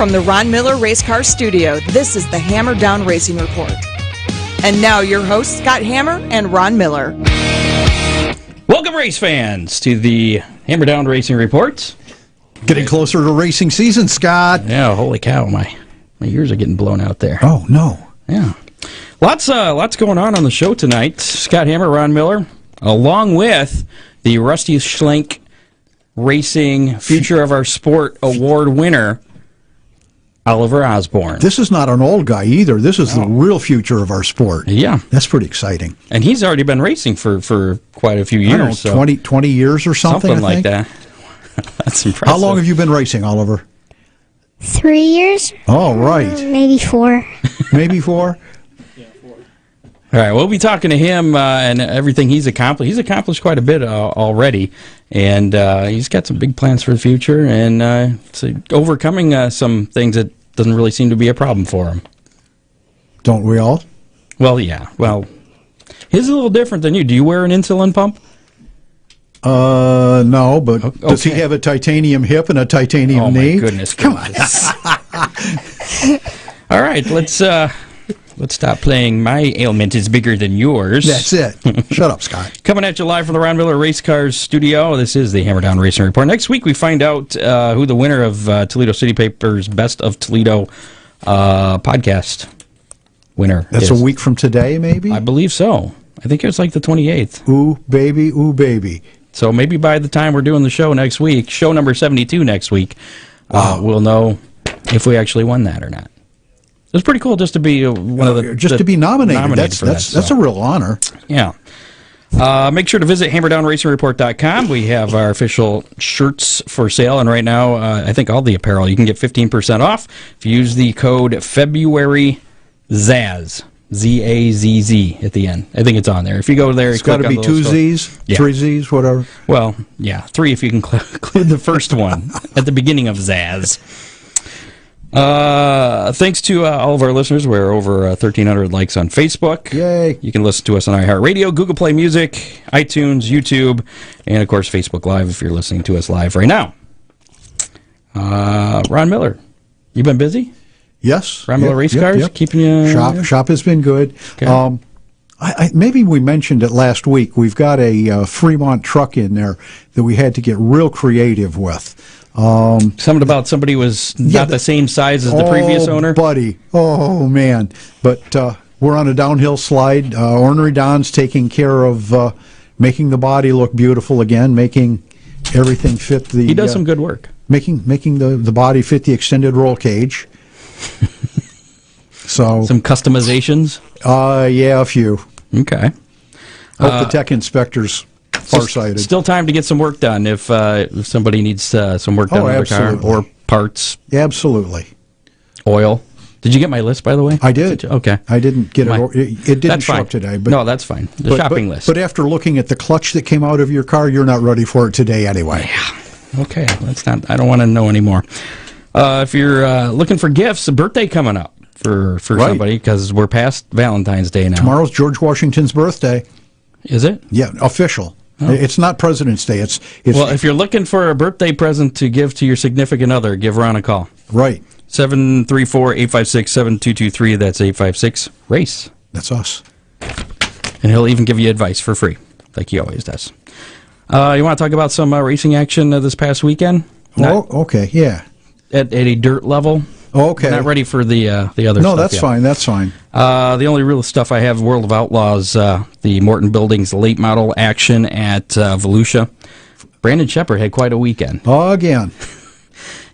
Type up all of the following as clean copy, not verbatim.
from the Ron Miller Race Car Studio, this is the Hammer Down Racing Report. And now your hosts, Scott Hammer and Ron Miller. Welcome, race fans, to the Hammer Down Racing Report. Getting closer to racing season, Scott. Yeah, holy cow, my ears are getting blown out there. Oh, no. Yeah. Lots going on the show tonight. Scott Hammer, Ron Miller, along with the Rusty Schlenk Racing Future of Our Sport Award winner, Oliver Osborn. This is not an old guy either. This is the real future of our sport. Yeah. That's pretty exciting. And he's already been racing for quite a few years. I don't know, 20 years or something, Something like that. That's impressive. How long have you been racing, Oliver? 3 years. Oh, right. Maybe 4. Maybe 4? All right, we'll be talking to him and everything he's accomplished. He's accomplished quite a bit already, and he's got some big plans for the future, and overcoming some things that doesn't really seem to be a problem for him. Don't we all? Well, yeah. Well, his is a little different than you. Do you wear an insulin pump? No, but does he have a titanium hip and a titanium knee? Oh, my goodness. Come on. All right, let's stop playing My Ailment is Bigger Than Yours. That's it. Shut up, Scott. Coming at you live from the Ron Miller Race Cars Studio. This is the Hammer Down Racing Report. Next week, we find out who the winner of Toledo City Paper's Best of Toledo podcast winner That's is. a week from today, maybe? I believe so. I think it was like the 28th. Ooh, baby, ooh, baby. So maybe by the time we're doing the show next week, show number 72 next week, we'll know if we actually won that or not. It's pretty cool just to be one of the to be nominated. That's a real honor. Yeah. Make sure to visit hammerdownracingreport.com. We have our official shirts for sale, and right now, I think all the apparel you can get 15% off if you use the code February ZAZZ. Z-A-Z-Z at the end. I think it's on there. If you go there, it's got to be 2 Z's, 3 Z's, whatever. Well, yeah, 3 if you can include the first one at the beginning of Zaz. Thanks to all of our listeners. We're over 1,300 likes on Facebook. Yay. You can listen to us on iHeartRadio, Google Play Music, iTunes, YouTube, and, of course, Facebook Live if you're listening to us live right now. Ron Miller, you been busy? Yes. Ron Miller Race Cars? Yep. Keeping you... Shop has been good. Okay. Maybe we mentioned it last week. We've got a Fremont truck in there that we had to get real creative with. Something about somebody was not the same size as the previous owner? Buddy. Oh, man. But we're on a downhill slide. Ornery Don's taking care of making the body look beautiful again, making everything fit the... He does some good work. Making the body fit the extended roll cage. So some customizations? Yeah, a few. Okay. Hope the tech inspector's farsighted. Still time to get some work done if somebody needs some work done on their car or parts. Absolutely. Oil. Did you get my list, by the way? I did. Okay. I didn't get it. It didn't show up today. But, no, that's fine. The shopping list. But after looking at the clutch that came out of your car, you're not ready for it today anyway. Yeah. Okay. I don't want to know anymore. If you're looking for gifts, a birthday coming up for somebody, because we're past Valentine's Day now. Tomorrow's George Washington's birthday. Is it? Yeah, official. Oh. It's not President's Day. It's well, if you're looking for a birthday present to give to your significant other, give Ron a call. Right. 734-856-7223. That's 856-RACE. That's us. And he'll even give you advice for free, like he always does. You want to talk about some racing action this past weekend? Okay, yeah. At a dirt level. Okay. We're not ready for the other stuff. No, that's fine. That's fine. The only real stuff I have, World of Outlaws, the Morton Buildings late model action at Volusia. Brandon Shepard had quite a weekend. Oh, again.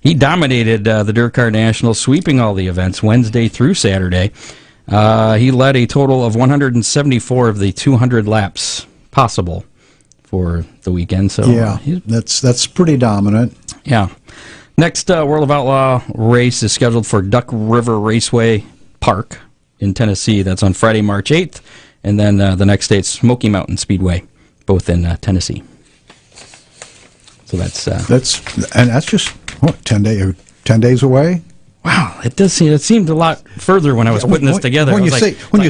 He dominated the Dirt Car National, sweeping all the events Wednesday through Saturday. He led a total of 174 of the 200 laps possible for the weekend. So yeah, that's pretty dominant. Yeah. Next World of Outlaw race is scheduled for Duck River Raceway Park in Tennessee. That's on Friday, March 8th. And then the next day, it's Smoky Mountain Speedway, both in Tennessee. So that's just, what, 10 days away? Wow, it seemed a lot further when I was putting this together. When you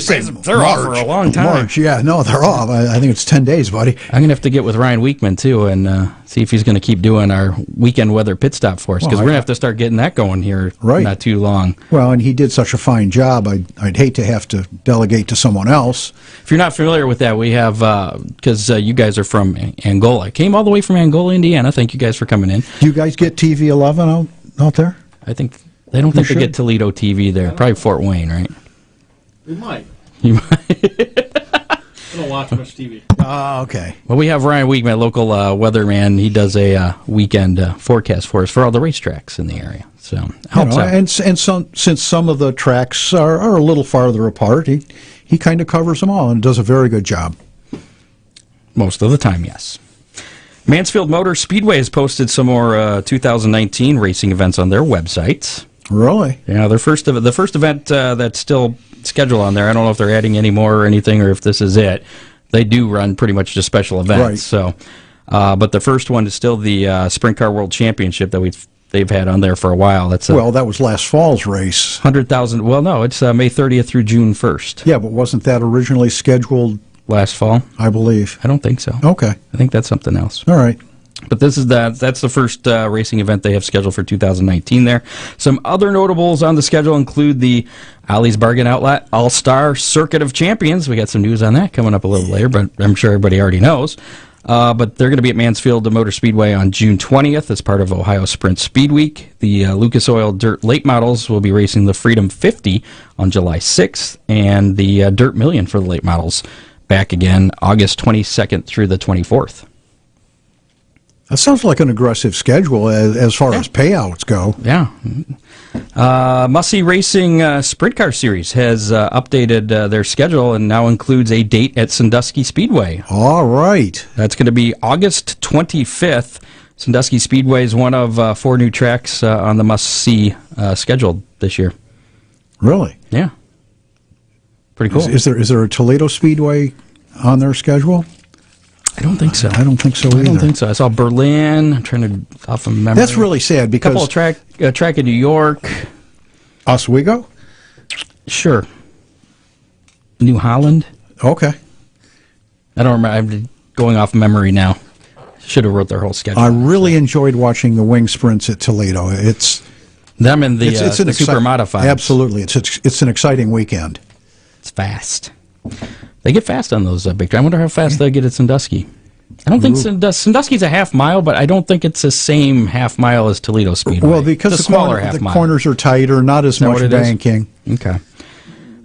say they're off for a long time. March, yeah, no, they're off. I think it's 10 days, buddy. I'm gonna have to get with Ryan Weekman too and see if he's going to keep doing our weekend weather pit stop for us, because we're gonna have to start getting that going here not too long. Well, and he did such a fine job. I'd hate to have to delegate to someone else. If you're not familiar with that, we have because you guys are from Angola, came all the way from Angola, Indiana. Thank you guys for coming in. Do you guys get TV 11 out there? I think. They don't think they get Toledo TV there. Probably Fort Wayne, right? We might. You might. I don't watch much TV. Oh, okay. Well, we have Ryan Weekman, local weatherman. He does a weekend forecast for us for all the racetracks in the area. So helps out. And since some of the tracks are a little farther apart, he kind of covers them all and does a very good job. Most of the time, yes. Mansfield Motor Speedway has posted some more 2019 racing events on their website. Really? Yeah, the first event that's still scheduled on there. I don't know if they're adding any more or anything, or if this is it. They do run pretty much just special events. Right. So, but the first one is still the Sprint Car World Championship that they've had on there for a while. That was last fall's race. 100,000. Well, no, it's May 30th through June 1st. Yeah, but wasn't that originally scheduled last fall? I believe. I don't think so. Okay. I think that's something else. All right. But that's the first racing event they have scheduled for 2019 there. Some other notables on the schedule include the Ollie's Bargain Outlet All-Star Circuit of Champions. We got some news on that coming up a little later, but I'm sure everybody already knows. But they're going to be at Mansfield Motor Speedway on June 20th as part of Ohio Sprint Speed Week. The Lucas Oil Dirt Late Models will be racing the Freedom 50 on July 6th, and the Dirt Million for the late models back again August 22nd through the 24th. That sounds like an aggressive schedule as far as payouts go. Yeah. Must-See Racing Sprint Car Series has updated their schedule and now includes a date at Sandusky Speedway. All right. That's going to be August 25th. Sandusky Speedway is one of 4 new tracks on the Must-See scheduled this year. Really? Yeah. Pretty cool. Is there a Toledo Speedway on their schedule? I don't think so. I don't think so either. I don't think so. I saw Berlin. I'm trying to off of memory. That's really sad because a couple of track in New York. Oswego? Sure. New Holland. Okay. I don't remember. I'm going off memory now. Should have wrote their whole schedule. I really enjoyed watching the wing sprints at Toledo. It's them and the super modified. Absolutely, it's an exciting weekend. It's fast. They get fast on those big tracks. I wonder how fast they get at Sandusky. I don't think Sandusky's a half mile, but I don't think it's the same half mile as Toledo Speedway. Well, because the corners are tighter, not as much banking. Okay.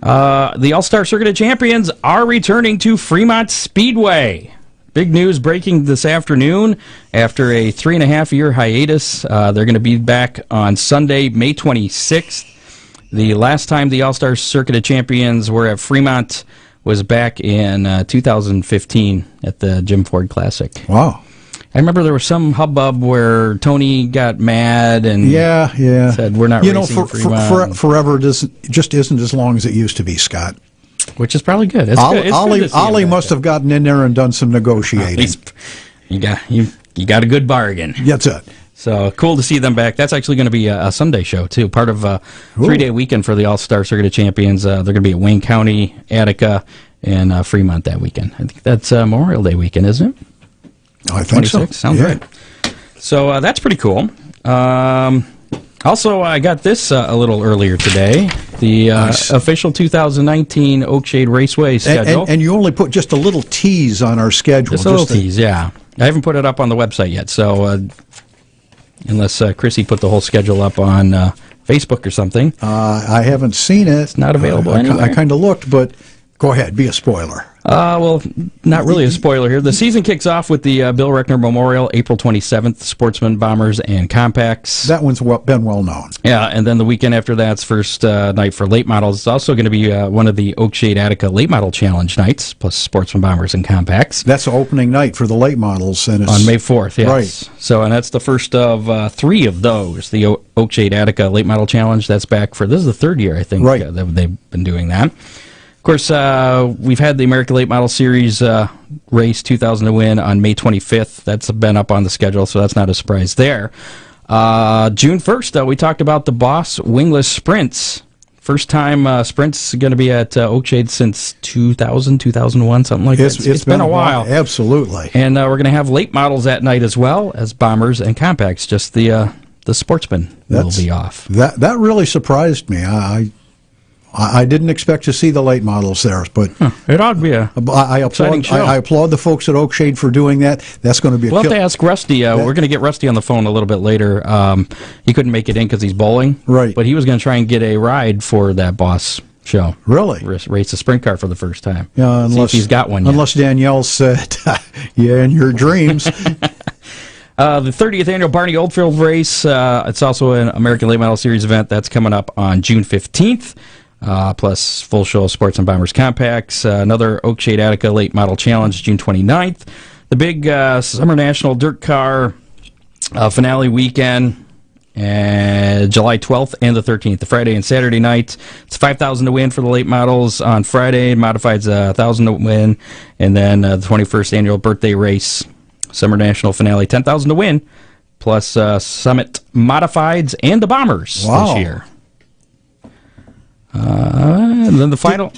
The All-Star Circuit of Champions are returning to Fremont Speedway. Big news breaking this afternoon. After a 3.5-year hiatus, they're going to be back on Sunday, May 26th. The last time the All-Star Circuit of Champions were at Fremont was back in 2015 at the Jim Ford Classic. Wow. I remember there was some hubbub where Tony got mad and said, we're not racing at Fremont. Forever just isn't as long as it used to be, Scott. Which is probably good. Ollie must have gotten in there and done some negotiating. You got a good bargain. That's it. So cool to see them back. That's actually going to be a Sunday show, too. Part of a 3-day weekend for the All-Star Circuit of Champions. They're going to be at Wayne County, Attica, and Fremont that weekend. I think that's Memorial Day weekend, isn't it? I think 26. So. Sounds right. So that's pretty cool. Also, I got this a little earlier today. The official 2019 Oakshade Raceway schedule. And you only put just a little tease on our schedule. Just a little tease, yeah. I haven't put it up on the website yet, so unless Chrissy put the whole schedule up on Facebook or something. I haven't seen it. It's not available anywhere. I kind of looked, but go ahead, be a spoiler. Well, not really a spoiler here. The season kicks off with the Bill Reckner Memorial, April 27th, Sportsman, Bombers, and Compacts. That one's been well known. Yeah, and then the weekend after that's first night for late models. It's also going to be one of the Oakshade Attica Late Model Challenge nights, plus Sportsman, Bombers, and Compacts. That's the opening night for the late models. And it's on May 4th, yes. Right. So, and that's the first of 3 of those. The Oakshade Attica Late Model Challenge, that's back for, this is the 3rd year, I think, that they've been doing that. Of course, we've had the American Late Model Series race 2000 to win on May 25th. That's been up on the schedule, so that's not a surprise there. June 1st, we talked about the Boss Wingless Sprints. First time Sprint's going to be at Oakshade since 2000, 2001, something like that. It's been a while. Absolutely. And we're going to have late models at night as well as bombers and compacts. Just the Sportsman will be off. That really surprised me. I didn't expect to see the late models there, but it ought to be I applaud the folks at Oakshade for doing that. That's going to be We'll have to ask Rusty. We're going to get Rusty on the phone a little bit later. He couldn't make it in because he's bowling. Right. But he was going to try and get a ride for that Boss show. Really? Race a sprint car for the first time. Yeah, see if he's got one yet. Unless Danielle said, yeah, in your dreams. The 30th annual Barney Oldfield race. It's also an American Late Model Series event. That's coming up on June 15th. Plus full show of Sports and Bombers compacts. Another Oakshade Attica Late Model Challenge, June 29th. The big Summer National Dirt Car finale weekend, July 12th and the 13th, the Friday and Saturday night. It's $5,000 to win for the late models on Friday. Modified's $1,000 to win, and then the 21st annual birthday race, Summer National finale, $10,000 to win, plus Summit Modifieds and the Bombers this year. And then the final...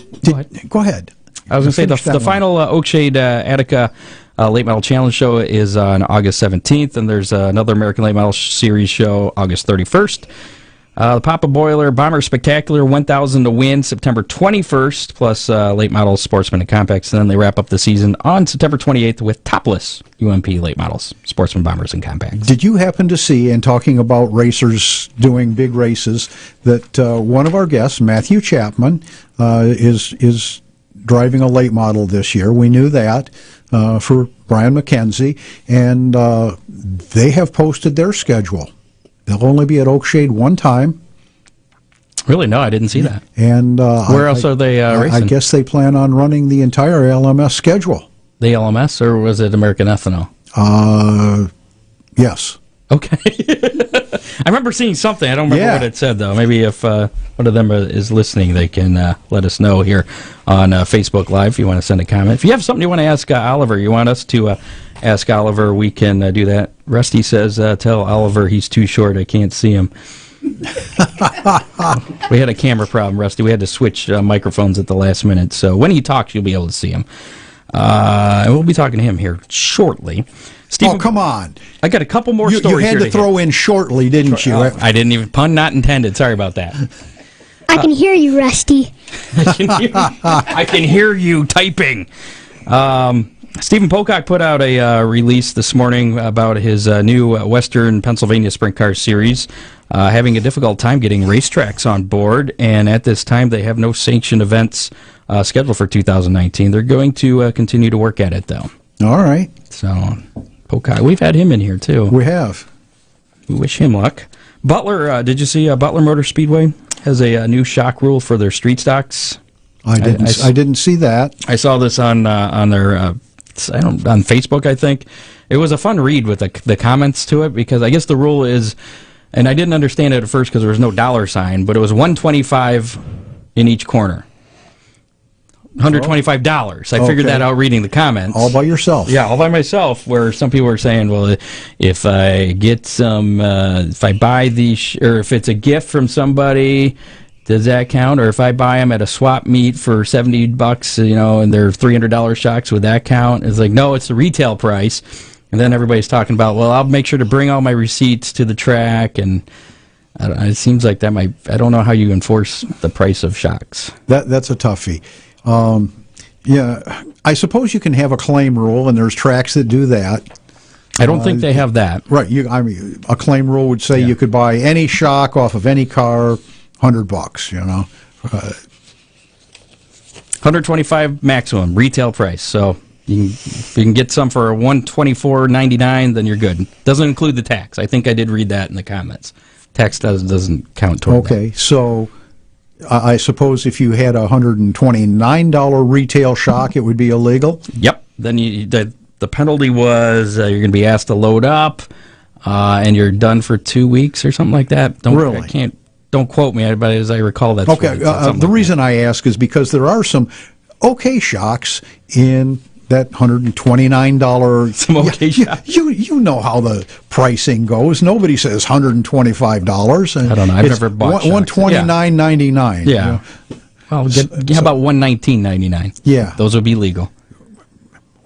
Go ahead. I was going to say the final Oakshade Attica Late Model Challenge show is on August 17th, and there's another American Late Model Series show August 31st. The Papa Boiler Bomber Spectacular, $1,000 to win, September 21st, plus Late Models, Sportsman, and Compacts. And then they wrap up the season on September 28th with topless UMP Late Models, Sportsman, Bombers, and Compacts. Did you happen to see, in talking about racers doing big races, that one of our guests, Matthew Chapman, is driving a late model this year? We knew that for Brian McKenzie, and they have posted their schedule. They'll only be at Oakshade one time. Really? No, I didn't see that. And where else are they racing? I guess they plan on running the entire LMS schedule. The LMS, or was it American Ethanol? Yes. Okay. I remember seeing something. I don't remember what it said, though. Maybe if one of them is listening, they can let us know here on Facebook Live if you want to send a comment. If you have something you want to ask Oliver, you want us to ask Oliver, we can do that. Rusty says, tell Oliver he's too short. I can't see him. We had a camera problem, Rusty. We had to switch microphones at the last minute. So when he talks, you'll be able to see him. And we'll be talking to him here shortly. Stephen, come on. I got a couple more stories here. You had to throw in shortly, didn't you? I didn't even, pun not intended. Sorry about that. I can hear you, Rusty. I can hear you typing. Stephen Pocock put out a release this morning about his new Western Pennsylvania Sprint Car Series, having a difficult time getting racetracks on board, and at this time they have no sanctioned events scheduled for 2019. They're going to continue to work at it, though. All right. So, Pocock, we've had him in here, too. We have. We wish him luck. Butler, did you see Butler Motor Speedway has a new shock rule for their street stocks? I didn't see that. I saw this on their on Facebook, I think. It was a fun read with the comments to it, because I guess the rule is, and I didn't understand it at first because there was no dollar sign, but it was $125 in each corner. $125. I figured that out reading the comments. All by yourself. Yeah, all by myself, where some people were saying, well, if I get some, if I buy these, or if it's a gift from somebody, does that count? Or if I buy them at a swap meet for $70, and they're $300 shocks, would that count? It's like, no, it's the retail price. And then everybody's talking about, well, I'll make sure to bring all my receipts to the track, and it seems like that might, I don't know how you enforce the price of shocks. That's a toughie. Yeah, I suppose you can have a claim rule, and there's tracks that do that. I don't think they have that. Right. A claim rule would say you could buy any shock off of any car, $100. $125 maximum retail price. So if you can get some for $124.99, then you're good. Doesn't include the tax. I think I did read that in the comments. Tax doesn't count toward that. Okay, so I suppose if you had a $129 retail shock, it would be illegal? Yep. Then the penalty was you're going to be asked to load up, and you're done for 2 weeks or something like that. Don't quote me, but as I recall, that's okay. The reason I ask is because there are some okay shocks in that $129. Some okay shop. You know how the pricing goes. Nobody says $125. And I don't know. I've never bought $129.99. Yeah. Well, how about $119.99? Yeah. Those would be legal.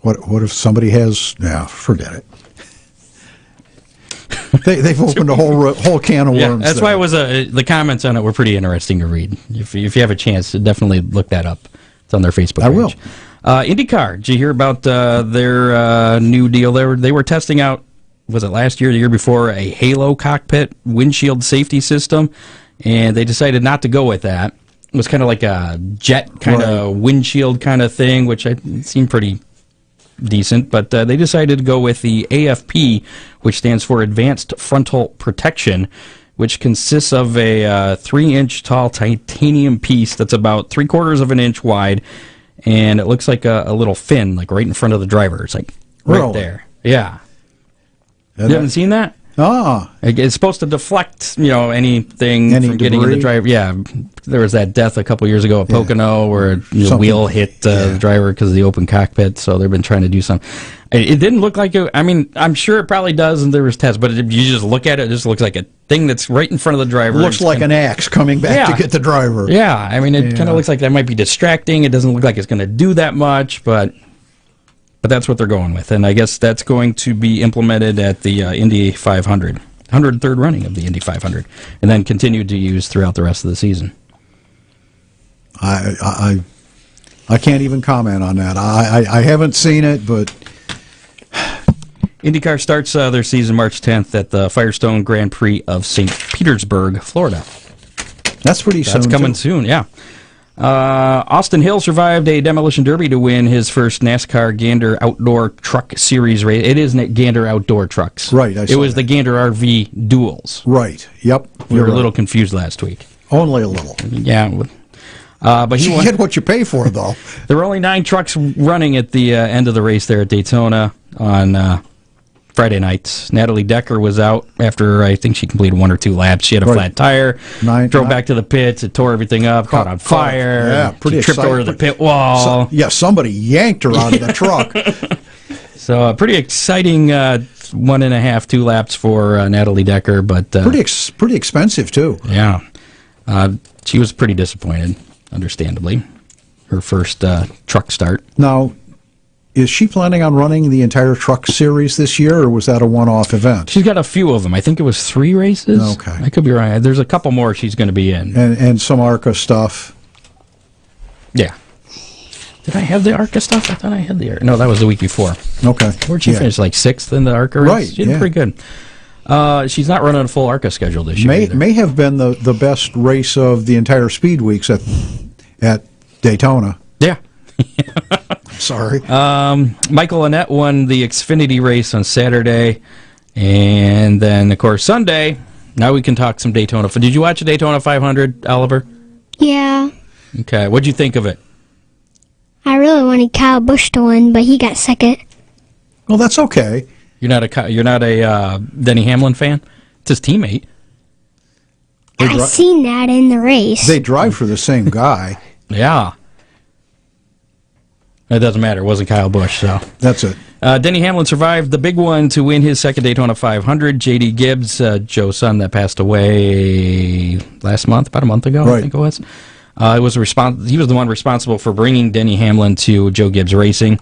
What if somebody has? Yeah, forget it. They've opened a whole can of worms. Yeah, that's there. why it was the comments on it were pretty interesting to read. If you have a chance, definitely look that up. It's on their Facebook page. I will. IndyCar, did you hear about their new deal? They were testing out, was it last year or the year before, a Halo cockpit windshield safety system, and they decided not to go with that. It was kind of like a jet kind of windshield kind of thing, which seemed pretty decent, but they decided to go with the AFP, which stands for Advanced Frontal Protection, which consists of a 3-inch tall titanium piece that's about 3/4 of an inch wide, and it looks like a little fin, like right in front of the driver. It's like right there. Yeah. You haven't seen that? It's supposed to deflect, anything from getting in the driver. Yeah, there was that death a couple years ago at Pocono where a wheel hit the driver because of the open cockpit. So they've been trying to do something. It didn't look like it. I mean, I'm sure it probably does, and there was tests. But if you just look at it, it just looks like a thing that's right in front of the driver. It looks like an axe coming back to get the driver. Yeah, I mean, it kind of looks like that might be distracting. It doesn't look like it's going to do that much, but that's what they're going with. And I guess that's going to be implemented at the Indy 500. 103rd running of the Indy 500, and then continued to use throughout the rest of the season. I can't even comment on that. I haven't seen it, but IndyCar starts their season March 10th at the Firestone Grand Prix of St. Petersburg, Florida. That's pretty soon. That's coming soon, yeah. Austin Hill survived a demolition derby to win his first NASCAR Gander Outdoor Truck Series race. It is Gander Outdoor Trucks. Right. It was the Gander RV Duels. Right. Yep. We were a little confused last week. Only a little. Yeah. But you get what you pay for, though. There were only 9 trucks running at the end of the race there at Daytona on Friday night. Natalie Decker was out after, I think she completed 1 or 2 laps. She had a flat tire, drove back to the pits, it tore everything up, caught on fire. Yeah, pretty tripped over the pit wall. Somebody yanked her out of the truck. So pretty exciting 1.5, 2 laps for Natalie Decker, but pretty expensive too. Yeah, she was pretty disappointed, understandably. Her first truck start. Now, is she planning on running the entire truck series this year, or was that a one-off event? She's got a few of them. I think it was 3 races. Okay. I could be wrong. There's a couple more she's going to be in. And some ARCA stuff. Yeah. Did I have the ARCA stuff? I thought I had the ARCA. No, that was the week before. Okay. Where'd she finish? Like 6th in the ARCA race? Right. She did pretty good. She's not running a full ARCA schedule this year either. May have been the best race of the entire speed weeks at Daytona. Yeah. Sorry. Michael Annett won the Xfinity race on Saturday. And then, of course, Sunday, now we can talk some Daytona. Did you watch the Daytona 500, Oliver? Yeah. Okay. What'd you think of it? I really wanted Kyle Busch to win, but he got second. Well, that's okay. You're not a Denny Hamlin fan? It's his teammate. I seen that in the race. They drive for the same guy. Yeah. It doesn't matter. It wasn't Kyle Busch, so. That's it. Denny Hamlin survived the big one to win his second Daytona 500. J.D. Gibbs, Joe's son that passed away last month, about a month ago, I think it was. He was the one responsible for bringing Denny Hamlin to Joe Gibbs Racing.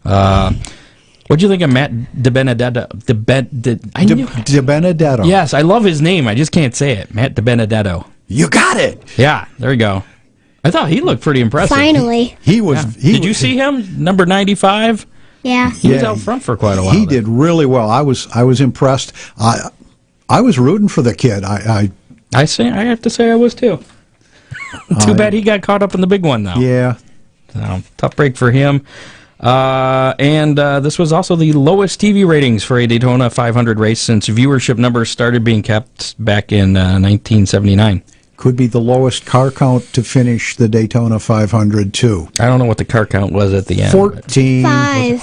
What'd you think of Matt DiBenedetto? DiBenedetto. Yes, I love his name. I just can't say it. Matt DiBenedetto. You got it. Yeah, there you go. I thought he looked pretty impressive. Finally. He was. Did you see him? Number 95? Yeah. He was out front for quite a while. He did really well. I was impressed. I was rooting for the kid. I have to say I was too. Too bad he got caught up in the big one, though. Yeah. So, tough break for him. And this was also the lowest TV ratings for a Daytona 500 race since viewership numbers started being kept back in 1979. Could be the lowest car count to finish the Daytona 500, too. I don't know what the car count was at the end. 14. 5.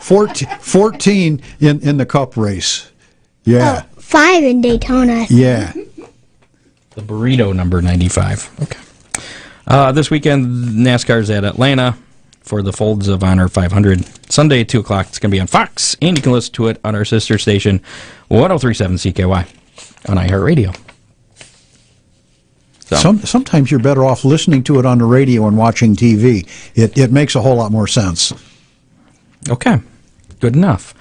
14 in the Cup race. Yeah. 5 in Daytona. Yeah. The burrito number 95. Okay. This weekend, NASCAR's at Atlanta. for the Folds of Honor 500. Sunday at 2 o'clock. It's going to be on Fox, and you can listen to it on our sister station, 103.7 CKY on iHeartRadio. So. Sometimes you're better off listening to it on the radio and watching TV. It makes a whole lot more sense. Okay, good enough.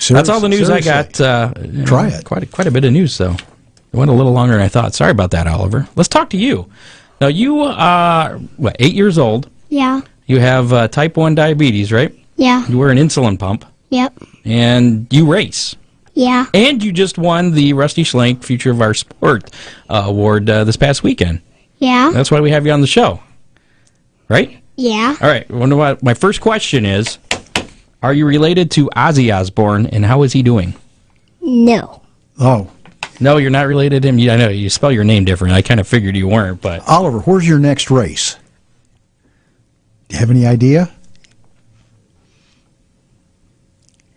That's all the news I got. Try it. Quite a bit of news, though. It went a little longer than I thought. Sorry about that, Oliver. Let's talk to you. Now, you are, 8 years old. Yeah. You have type 1 diabetes, right? Yeah. You wear an insulin pump. Yep. And you race. Yeah. And you just won the Rusty Schlenk Future of Our Sport award this past weekend. Yeah. That's why we have you on the show. Right? Yeah. All right. My first question is, are you related to Ozzy Osborn, and how is he doing? No. Oh. No, you're not related to him. I know you spell your name different. I kind of figured you weren't, but... Oliver, where's your next race? Do you have any idea?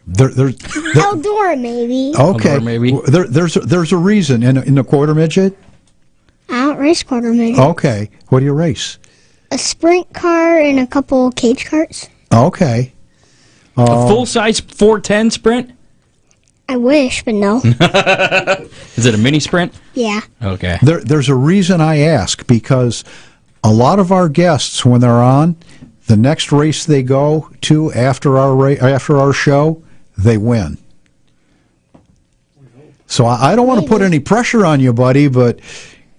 Eldora, maybe. Okay. Eldora, maybe. There's a reason in the quarter midget. I don't race quarter midget. Okay. What do you race? A sprint car and a couple cage carts. Okay. A full-size 410 sprint? I wish, but no. Is it a mini sprint? Yeah. Okay. There's a reason I ask, because a lot of our guests, when they're on, the next race they go to after our show, they win. So I don't want to put any pressure on you, buddy, but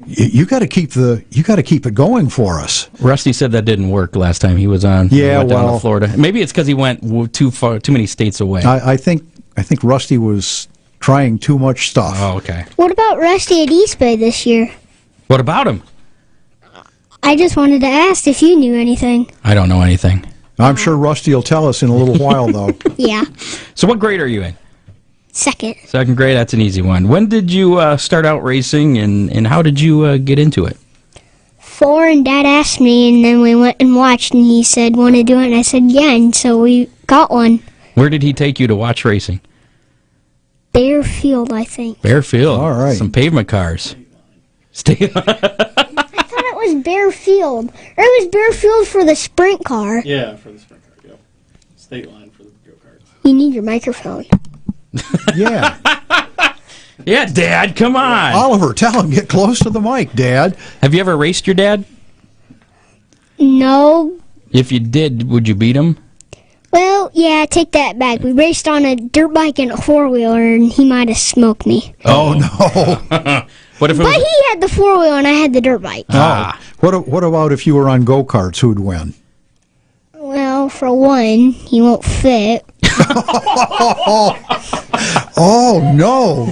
you got to keep it going for us. Rusty said that didn't work last time he was on. Yeah, he went down to Florida. Maybe it's because he went too many states away. I think Rusty was trying too much stuff. Oh, okay. What about Rusty at East Bay this year? What about him? I just wanted to ask if you knew anything. I don't know anything. I'm sure Rusty will tell us in a little while, though. Yeah. So what grade are you in? Second. Second grade. That's an easy one. When did you start out racing, and how did you get into it? 4, and Dad asked me, and then we went and watched, and he said, want to do it? And I said, yeah, and so we got one. Where did he take you to watch racing? Bearfield, I think. Bearfield. All right. Some pavement cars. I thought it was Bearfield. Or it was Bearfield for the sprint car. Yeah, for the sprint car, yep. State line for the go-karts. You need your microphone. Yeah. Yeah, Dad, come on. Oliver, tell him, get close to the mic, Dad. Have you ever raced your dad? No. If you did, would you beat him? Well, yeah, take that back. We raced on a dirt bike and a four-wheeler, and he might have smoked me. Oh, no. What if it But was... he had the four-wheeler, and I had the dirt bike. Ah. What about if you were on go-karts? Who'd win? Well, for one, he won't fit. Oh, no.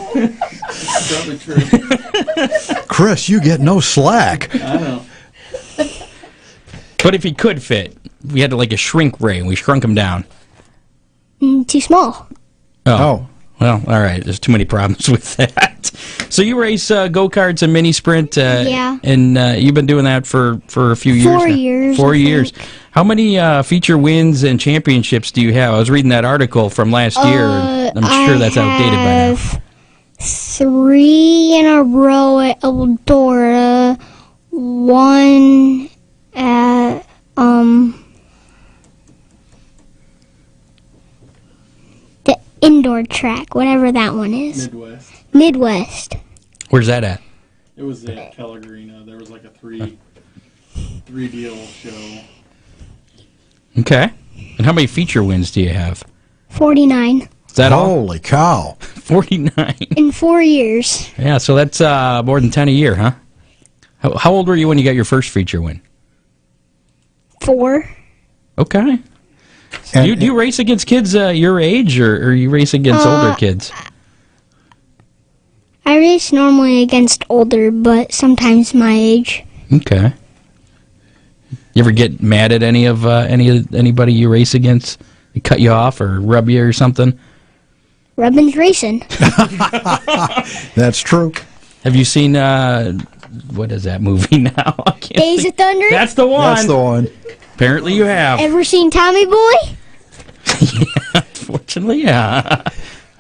Probably true. Chris, you get no slack. I know. But if he could fit, we had like a shrink ray, and we shrunk him down. Too small. Oh. Well, all right. There's too many problems with that. So you race go-karts and mini sprint. Yeah. And you've been doing that for a few years 4 now. years. 4 I years. think. How many feature wins and championships do you have? I was reading that article from last year. And I'm sure that's outdated by now. 3 in a row at Eldora. 1 at the indoor track, whatever that one is. Midwest. Where's that at? It was at Pellegrino. There was like a three deal show. Okay. And how many feature wins do you have? 49 Is that all? Holy cow. 49. in 4 years. Yeah, so that's more than 10 a year, huh? How old were you when you got your first feature win? 4. Okay. And- Do you race against kids your age, or you race against older kids? I race normally against older, but sometimes my age. Okay. You ever get mad at anybody you race against? They cut you off or rub you or something? Rubbin's racing. That's true. Have you seen what is that movie now? I can't Days think. of Thunder. That's the one. That's the one. Apparently you have. Ever seen Tommy Boy? Fortunately, yeah.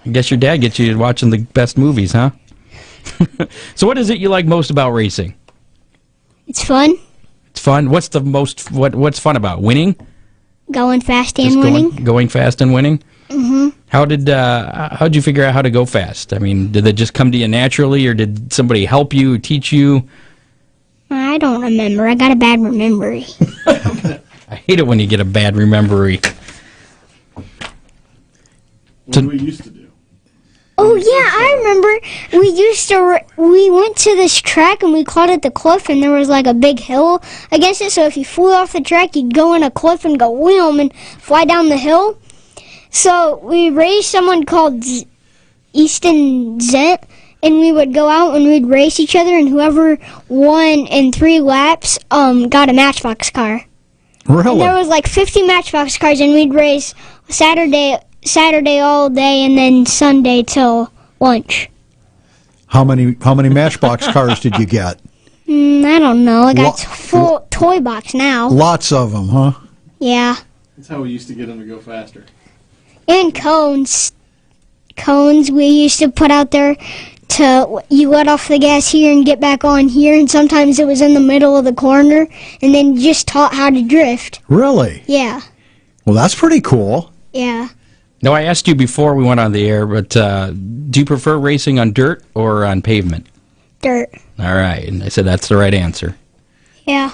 I guess your dad gets you watching the best movies, huh? So what is it you like most about racing? It's fun. It's fun. What's the most? What's fun about winning? Going fast and Just winning. going fast and winning? Mm-hmm. How'd you figure out how to go fast? I mean, did it just come to you naturally, or did somebody help you, teach you? I don't remember. I got a bad memory. I hate it when you get a bad memory. What did we used to do? Oh yeah, I remember. We went to this track and we called it the cliff, and there was like a big hill against it. So if you flew off the track, you'd go in a cliff and go whoom and fly down the hill. So we raced someone called Easton Zent, and we would go out and we'd race each other, and whoever won in 3 laps got a Matchbox car. Really? And there was like 50 Matchbox cars, and we'd race Saturday all day, and then Sunday till lunch. How many Matchbox cars did you get? I don't know. I got full toy box now. Lots of them, huh? Yeah. That's how we used to get them to go faster. And cones. Cones we used to put out there to, you let off the gas here and get back on here, and sometimes it was in the middle of the corner, and then just taught how to drift. Really? Yeah. Well, that's pretty cool. Yeah. No, I asked you before we went on the air, but do you prefer racing on dirt or on pavement? Dirt. All right, and I said that's the right answer. Yeah.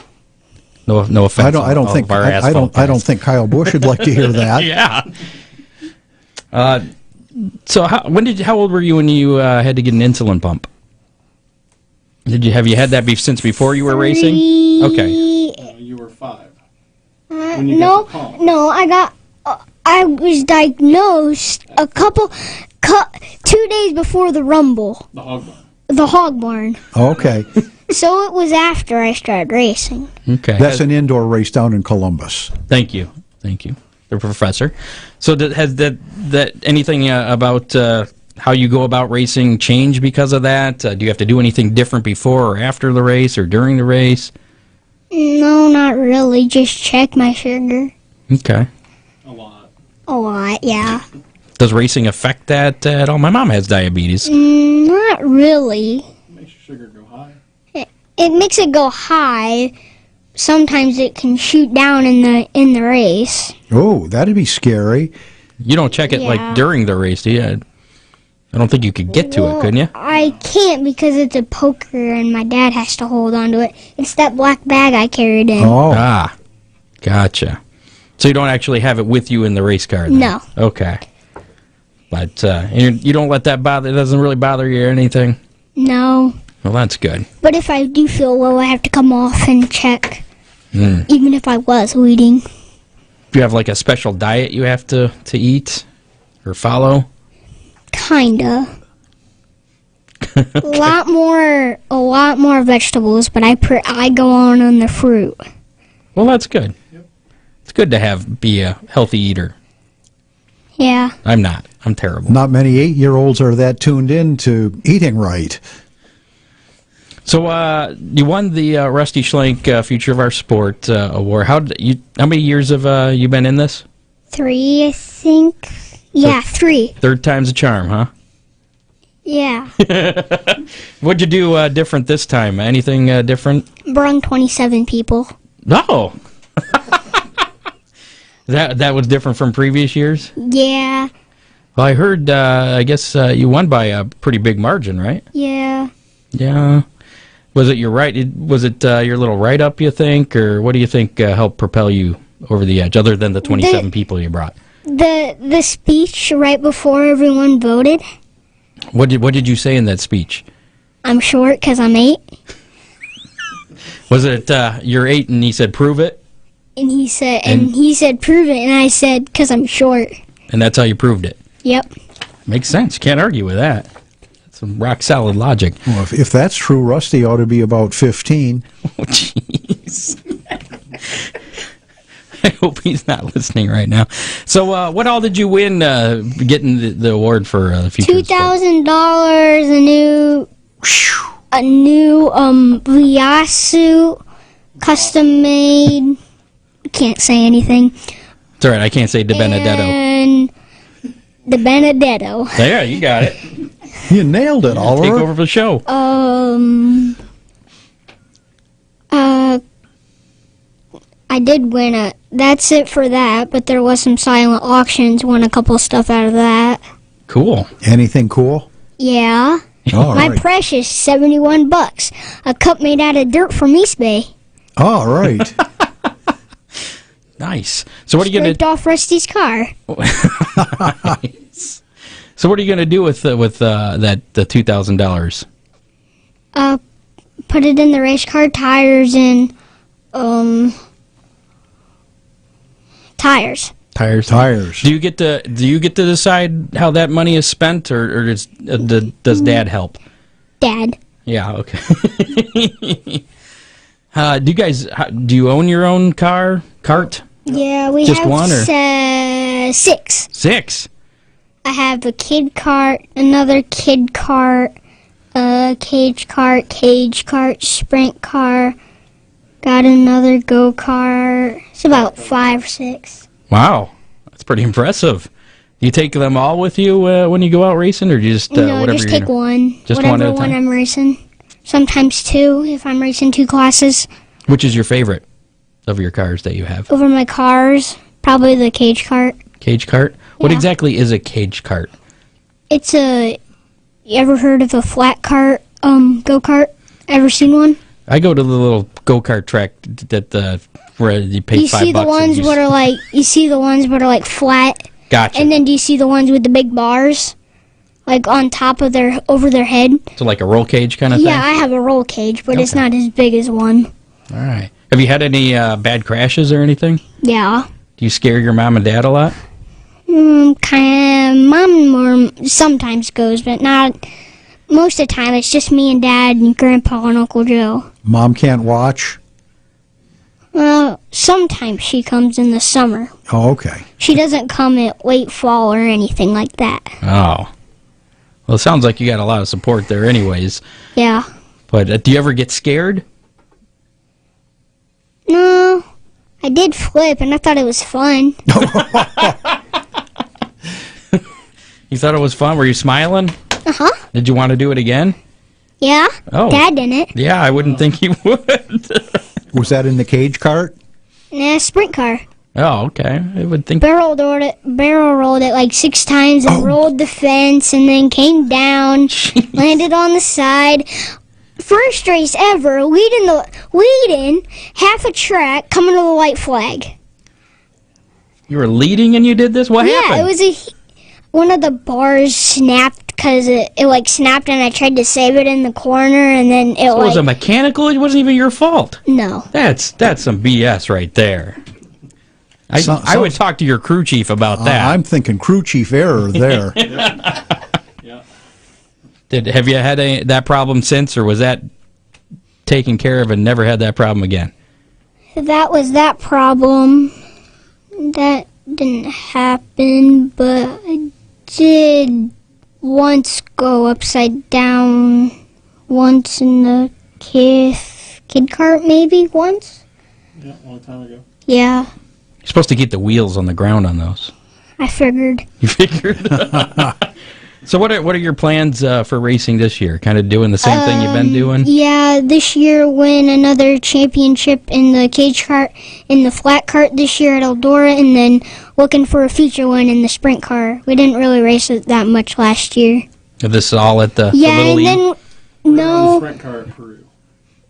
No offense. I don't think Kyle Busch would like to hear that. Yeah. So how old were you when you had to get an insulin pump? Have you had that since before you were racing? Okay. You were 5. When you got the pump. No, I was diagnosed 2 days before the Rumble. The hog barn. The hog barn. Okay. So it was after I started racing. Okay. That's an indoor race down in Columbus. Thank you, the professor. So has that anything about how you go about racing changed because of that? Do you have to do anything different before or after the race or during the race? No, not really. Just check my sugar. Okay. A lot, yeah. Does racing affect that at all? My mom has diabetes. Not really. It makes your sugar go high. It makes it go high. Sometimes it can shoot down in the race. Oh, that'd be scary. You don't check it like during the race, do you? I don't think you could get to it, couldn't you? I can't because it's a poker and my dad has to hold on to it. It's that black bag I carried in. Oh. Ah, gotcha. So you don't actually have it with you in the race car then? No. Okay. But you don't let that bother, it doesn't really bother you or anything? No. Well, that's good. But if I do feel low, I have to come off and check. Even if I was leading. Do you have like a special diet you have to eat or follow? Kinda. A lot more vegetables, but I go on the fruit. Well, that's good. Yep. It's good to be a healthy eater. Yeah. I'm not. I'm terrible. Not many 8-year-olds are that tuned in to eating right. So you won the Rusty Schlenk Future of Our Sport Award. How many years have you been in this? 3, I think. Yeah, 3. Third time's a charm, huh? Yeah. What'd you do different this time? Anything different? Brung 27 people. No. That was different from previous years? Yeah. Well, I heard, I guess you won by a pretty big margin, right? Yeah. Yeah. Was it your your little write-up, you think? Or what do you think helped propel you over the edge, other than the 27 people you brought? The speech right before everyone voted. What did you say in that speech? I'm short because I'm 8. Was it you're 8 and he said prove it? And he said prove it, and I said because I'm short. And that's how you proved it? Yep. Makes sense. Can't argue with that. That's some rock solid logic. Well, if that's true, Rusty ought to be about 15. Oh, jeez. I hope he's not listening right now. So, what all did you win getting the award for the Future $2,000, a new Viasu, custom made. Can't say anything. It's all right. I can't say De Benedetto. And De Benedetto. There, you got it. You nailed it, Oliver. Take over for the show. did win that's it for that, but there was some silent auctions, won a couple stuff out of that. Cool. Anything cool? Yeah. All My right. precious $71. A cup made out of dirt from East Bay. All right. Nice. So what are you going Scraped off Rusty's car. Nice. So what are you going to do with the $2,000? Put it in the race car tires and tires. Tires. Do you get to decide how that money is spent, or does Dad help? Dad. Yeah. Okay. Do you own your own cart? Yeah, we Just have one, or? 6. 6. I have a kid cart, another kid cart, cage cart, sprint car, got another go-kart. It's about 5 or 6. Wow, that's pretty impressive. Do you take them all with you when you go out racing, or do you just No, whatever? just take one. Just whatever one at a one time? I'm racing. Sometimes 2 if I'm racing 2 classes. Which is your favorite of your cars that you have? Over my cars, probably the cage cart. Cage cart? What Yeah. exactly is a cage cart? It's you ever heard of a flat cart, go-kart? Ever seen one? I go to the little go-kart track where you pay You $5. see the ones what are like, flat, Gotcha. and then do you see the ones with the big bars? Like on top of over their head? So like a roll cage kind of Yeah, thing? I have a roll cage, but it's Okay. not as big as one. All right. Have you had any bad crashes or anything? Yeah. Do you scare your mom and dad a lot? Mom more sometimes goes, but not most of the time. It's just me and Dad and Grandpa and Uncle Joe. Mom can't watch? Well, sometimes she comes in the summer. Oh, okay. She doesn't come at late fall or anything like that. Oh. Well, it sounds like you got a lot of support there anyways. Yeah. But do you ever get scared? No, I did flip, and I thought it was fun. You thought it was fun? Were you smiling? Uh-huh. Did you want to do it again? Yeah. Oh. Dad didn't. Yeah, I wouldn't think you would. Was that in the cage cart? Nah, sprint car. Oh, okay. I would think. Barrel rolled it like 6 times and rolled the fence and then came down, landed on the side. First race ever, leading half a track, coming to the white flag. You were leading and you did this? What happened? Yeah, it was one of the bars snapped because it like snapped, and I tried to save it in the corner, and then it So it was a mechanical? It wasn't even your fault. no. That's some BS right there. I would talk to your crew chief about that. I'm thinking crew chief error there. Yeah. Have you had that problem since, or was that taken care of and never had that problem again? That was that problem. That didn't happen, but I did once go upside down once in the kid cart, maybe once. Yeah, a long time ago. Yeah, You're supposed to keep the wheels on the ground on those. I figured. You figured? So what are your plans for racing this year? Kind of doing the same thing you've been doing? Yeah, this year win another championship in the cage cart, in the flat cart this year at Eldora, and then looking for a feature win in the sprint car. We didn't really race it that much last year. This is all at the Yeah, Little and League? then On the no, sprint car at Peru.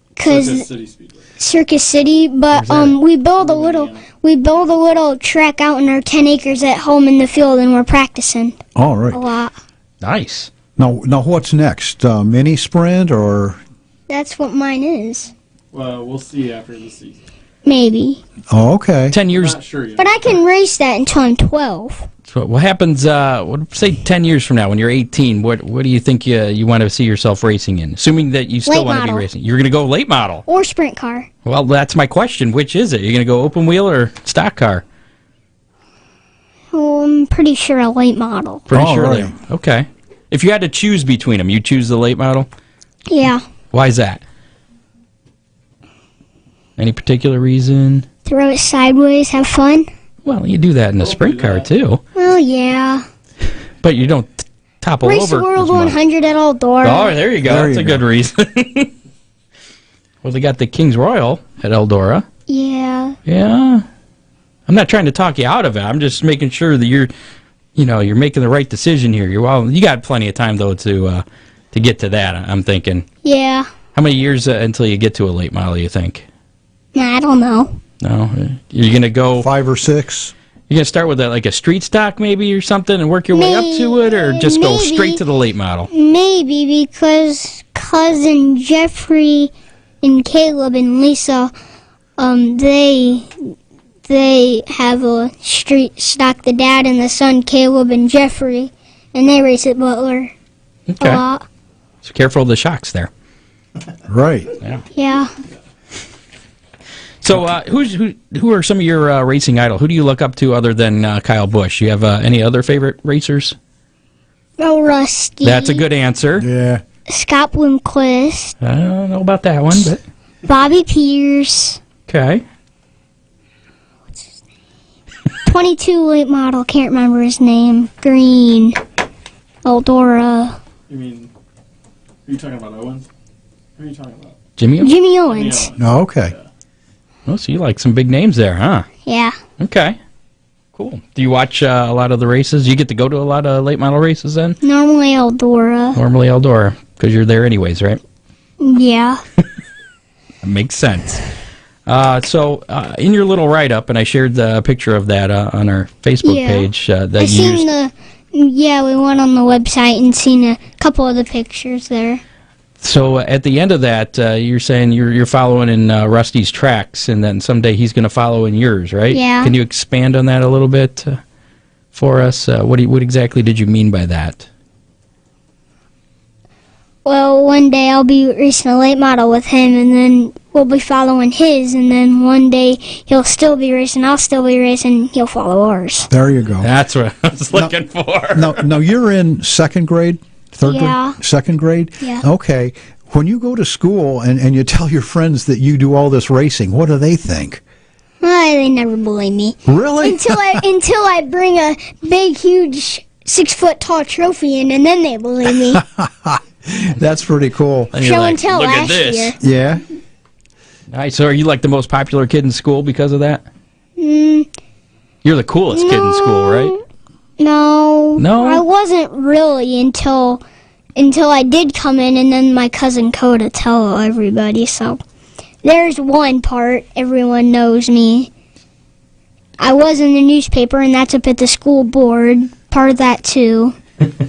because Circuit City Speedway. Circus City, but Where's that? we build a little track out in our 10 acres at home in the field, and we're practicing All a right. lot. Nice. Now what's next? Mini sprint or? That's what mine is. Well, we'll see after the season. Maybe. Oh, okay. 10 years. Not sure yet. But I can race that until I'm 12. So what happens? Say 10 years from now, when you're 18. What do you think you want to see yourself racing in? Assuming that you still Late want to be model. racing, you're going to go late model. Or sprint car. Well, that's my question. Which is it? You're going to go open wheel or stock car? Oh, I'm pretty sure a late model. Pretty All sure. right. Okay. If you had to choose between them, you choose the late model. Yeah. Why is that? Any particular reason? Throw it sideways, have fun. Well, you do that in a sprint car too, Well, yeah. but you don't topple Race over. the World as much. 100 at Eldora. Oh, there you go. There That's you a good go. reason. Well, they got the King's Royal at Eldora. Yeah. Yeah. I'm not trying to talk you out of it. I'm just making sure that you're making the right decision here. You got plenty of time though to get to that. I'm thinking. Yeah. How many years until you get to a late model? You think? I don't know. No, you're gonna go 5 or 6. You're gonna start with like a street stock maybe or something, and work your way up to it, or just go straight to the late model. Maybe because cousin Jeffrey and Caleb and Lisa, they have a street stock. The dad and the son, Caleb and Jeffrey, and they race at Butler a lot. So careful of the shocks there. Right. Yeah. So who are some of your racing idol? Who do you look up to other than Kyle Busch? You have any other favorite racers? Oh, Rusty. That's a good answer. Yeah. Scott Bloomquist. I don't know about that one, but Bobby Pierce. okay. 22 late model, can't remember his name. Green. Eldora. You mean, are you talking about Owens? Who are you talking about? Jimmy? Jimmy Owens. Oh, okay. Oh, so you like some big names there, huh? Yeah. Okay. Cool. Do you watch a lot of the races? You get to go to a lot of late model races then? Normally Eldora. Normally Eldora, because you're there anyways, right? Yeah. That makes sense. So in your little write-up, and I shared the picture of that on our Facebook page that I you seen used. we went on the website and seen a couple of the pictures there. So at the end of that, you're saying you're following in Rusty's tracks, and then someday he's going to follow in yours, right? Yeah. Can you expand on that a little bit for us? What exactly did you mean by that? Well, one day I'll be racing a late model with him, and then we'll be following his, and then one day he'll still be racing, I'll still be racing, he'll follow ours. There you go. That's what I was looking for. Now you're in second grade, third Yeah. grade, second grade. Yeah. Okay. When you go to school and you tell your friends that you do all this racing, what do they think? They never believe me. Really? Until I bring a big, huge 6-foot tall trophy in, and then they believe me. That's pretty cool. And you're Show like, and tell look at last this. year. Yeah. Nice. So are you like the most popular kid in school because of that? You're the coolest kid in school, right? No. No? I wasn't really until I did come in, and then my cousin Coda tell everybody. So there's one part everyone knows me. I was in the newspaper, and that's up at the school board. Part of that too.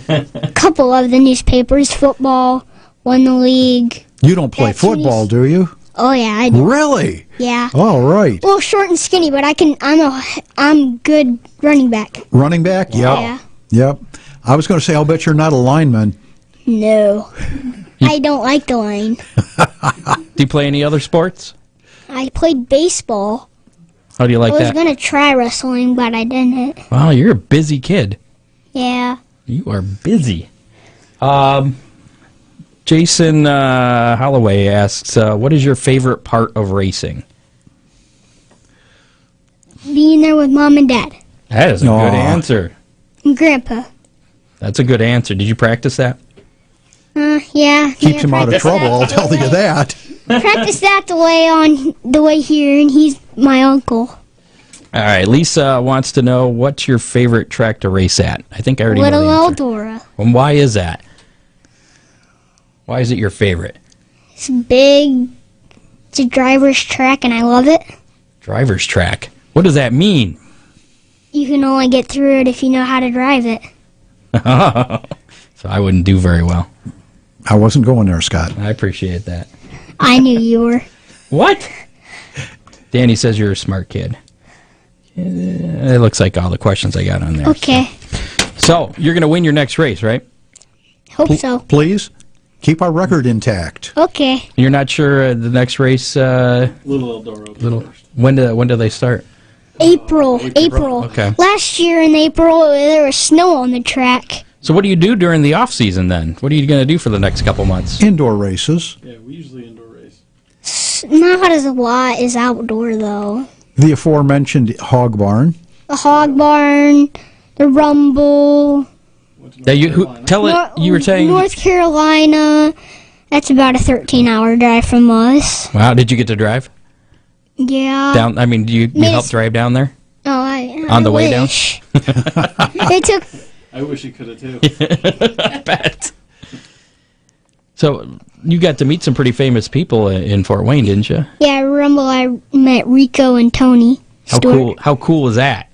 A couple of the newspapers, football, won the league. You don't play That's football, do you? Oh yeah, I do. Really? Yeah. All right. A little short and skinny, but I'm good running back. Running back? Yep. Yeah. Yep. I was going to say, I'll bet you're not a lineman. No. I don't like the line. Do you play any other sports? I played baseball. How do you like I was that? gonna try wrestling, but I didn't. Wow, you're a busy kid. Yeah. You are busy. Jason Holloway asks, what is your favorite part of racing? Being there with Mom and Dad. That is a Aw. good answer. And Grandpa. That's a good answer. Did you practice that? Yeah. Keeps him out of trouble, I'll tell you that. Practice that the way here, and he's my uncle. All right, Lisa wants to know, what's your favorite track to race at? I think I already Little know the answer. Eldora. And why is that? Why is it your favorite? It's big. It's a driver's track, and I love it. Driver's track. What does that mean? You can only get through it if you know how to drive it. So I wouldn't do very well. I wasn't going there, Scott. I appreciate that. I knew you were. What? Danny says you're a smart kid. It looks like all the questions I got on there. Okay. So you're going to win your next race, right? Hope so. Please keep our record intact. Okay. You're not sure the next race. Little Eldora. First. When do they start? April. Okay. Last year in April, there was snow on the track. So what do you do during the off season then? What are you going to do for the next couple months? Indoor races. Yeah, we usually indoor race. Not as a lot as outdoor, though. The aforementioned hog barn. The hog barn, the rumble. Now you were saying. North Carolina. That's about a 13-hour drive from us. Wow, did you get to drive? Yeah. Down. I mean, do you help drive down there Oh, on the way down? wish. It took. I wish he could have too. I bet. So you got to meet some pretty famous people in Fort Wayne, didn't you? Yeah, I remember I met Rico and Tony. How cool was that?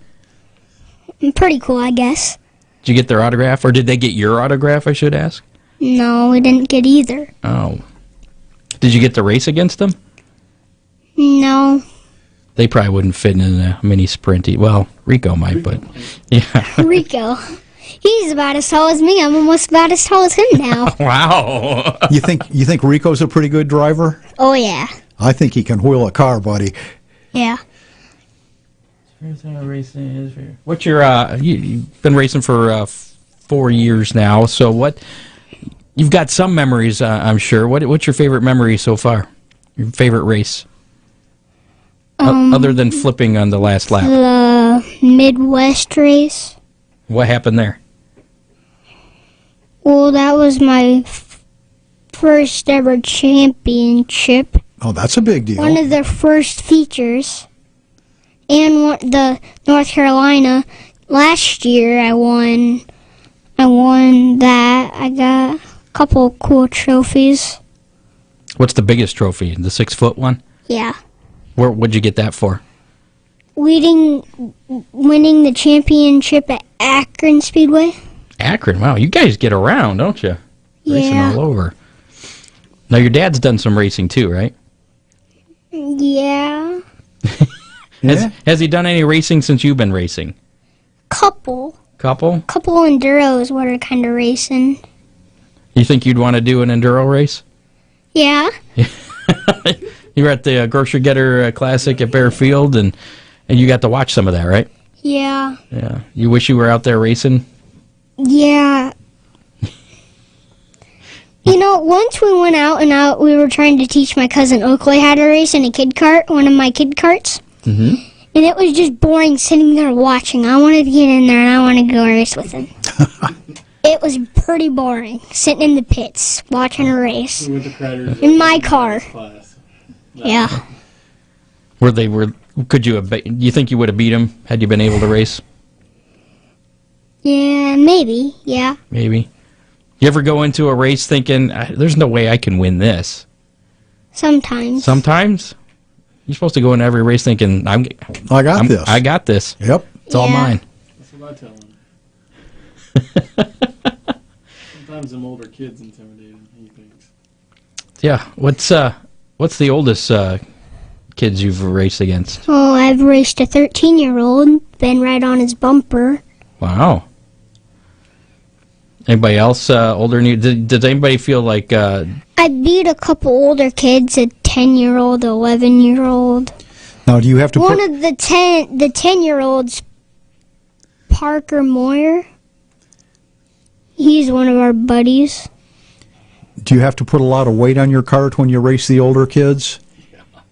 Pretty cool, I guess. Did you get their autograph, or did they get your autograph? I should ask. No, we didn't get either. Oh. Did you get to race against them? No. They probably wouldn't fit in a mini sprint. Well, Rico might, but yeah. Rico. He's about as tall as me. I'm almost about as tall as him now. Wow. You think Rico's a pretty good driver? Oh, yeah. I think he can wheel a car, buddy. Yeah. What's your you've been racing for 4 years now, so what you've got some memories, I'm sure. What's your favorite memory so far? Your favorite race? Other than flipping on the last lap. The Midwest race. What happened there? Well, that was my first ever championship. Oh, that's a big deal. One of their first features. And the North Carolina last year I won that. I got a couple of cool trophies. What's the biggest trophy? The 6-foot one? Yeah. What'd you get that for? Winning the championship at Akron Speedway. Akron. Wow, you guys get around, don't you? Racing Yeah. all over. Now your dad's done some racing too, right? Yeah. Has he done any racing since you've been racing? Couple Couple? enduros what are kind of racing. You think you'd want to do an enduro race? Yeah. You were at the Grocery Getter Classic at Bear Field, and you got to watch some of that, right? Yeah. Yeah. You wish you were out there racing? Yeah. You know, once we went out and we were trying to teach my cousin Oakley how to race in a kid cart, one of my kid carts. Mm-hmm. And it was just boring sitting there watching. I wanted to get in there and I wanted to go race with him. It was pretty boring, sitting in the pits, watching a race. We went to Craters In my car. class. Yeah. Could you have, you think you would have beat him had you been able to race? Yeah, maybe. Yeah. Maybe. You ever go into a race thinking, there's no way I can win this? Sometimes. Sometimes? You're supposed to go into every race thinking, I got this. I got this. Yep. It's all Yeah. mine. That's what I tell him. Sometimes them older kids intimidate him, he thinks. Yeah. What's the oldest kids you've raced against? Oh, I've raced a 13-year-old, been right on his bumper. Wow. Anybody else older than you? Does anybody feel like... I beat a couple older kids, a 10-year-old, 11-year-old. Now, do you have to One put... of the 10-year-olds, Parker Moyer. He's one of our buddies. Do you have to put a lot of weight on your cart when you race the older kids?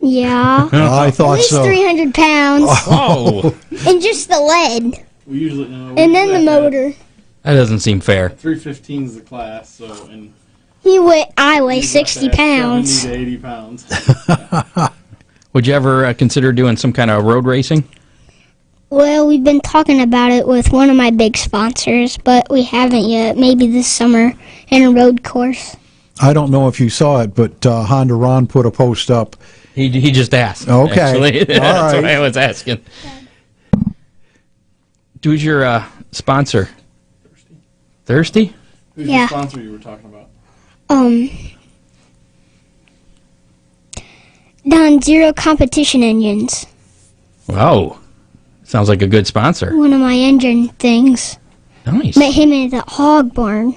Yeah. I At thought least so. 300 pounds. Oh, And just the lead. We usually know. And then the motor. that doesn't seem fair. 315 is the class, so and I weigh he's 60 up at pounds. 70 to 80 pounds. Would you ever consider doing some kind of road racing? Well, we've been talking about it with one of my big sponsors, but we haven't yet. Maybe this summer in a road course. I don't know if you saw it, but Honda Ron put a post up. He just asked. Okay. Actually. All That's what right. I was asking. Who's your sponsor? Thirsty? Who's Yeah. your sponsor you were talking about? Don Zero Competition Engines. Wow. Sounds like a good sponsor. One of my engine things. Nice. Met him at the hog barn.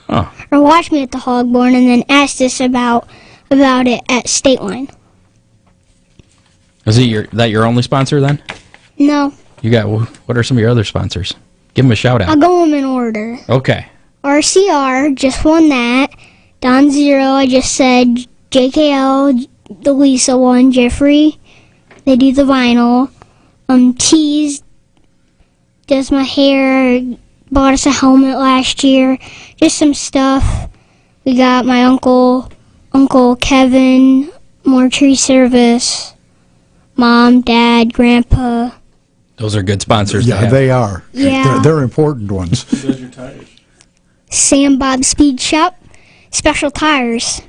Oh. Or watched me at the hog barn and then asked us about it at State Line. Is that your only sponsor then? No, You got, what are some of your other sponsors? Give them a shout I'll out. go them in order. Okay. RCR just won that. Don Zero, I just said. JKL, the Lisa one. Jeffrey, they do the vinyl. Tease does my hair. Bought us a helmet last year. Just some stuff. We got my Uncle Kevin, more tree service. Mom, Dad, Grandpa. Those are good sponsors to Yeah, have. they are. Yeah. They're important ones. Who does your tires? Sam Bob Speed Shop. Special tires.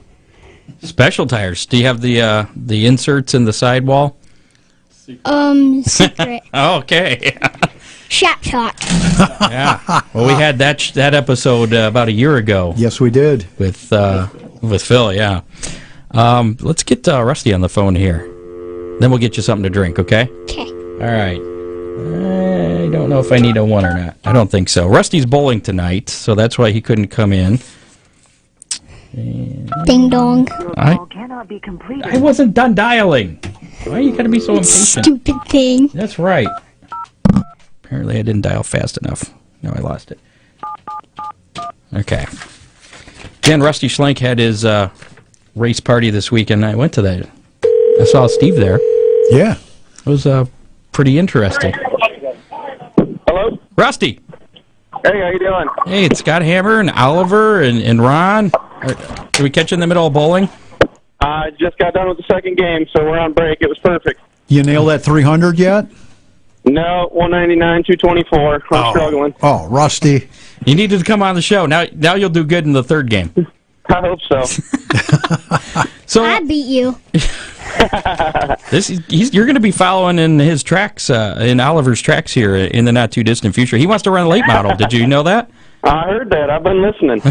Special tires. Do you have the inserts in the sidewall? Secret. Oh, okay. Shop Talk. Yeah. Well, we had that episode about a year ago Yes, we did. with Phil. Yeah. Let's get Rusty on the phone here. Then we'll get you something to drink. Okay. Okay. All right. I don't know if I need a one or not. I don't think so. Rusty's bowling tonight, so that's why he couldn't come in. Ding dong. I Cannot be completed. I wasn't done dialing. Why you gotta be so impatient? Stupid thing. That's right. Apparently I didn't dial fast enough. No, I lost it. Okay. Again, Rusty Schlenk had his race party this weekend. I went to that. I saw Steve there. Yeah. It was pretty interesting. Hello? Rusty! Hey, how you doing? Hey, it's Scott Hammer and Oliver and Ron. Did we catch you in the middle of bowling? I just got done with the second game, so we're on break. It was perfect. You nail that 300 yet? No, 199, 224. I'm struggling. Oh, Rusty. You needed to come on the show. Now you'll do good in the third game. I hope so. So I beat you. you're going to be following in his tracks, in Oliver's tracks here in the not too distant future. He wants to run a late model. Did you know that? I heard that. I've been listening.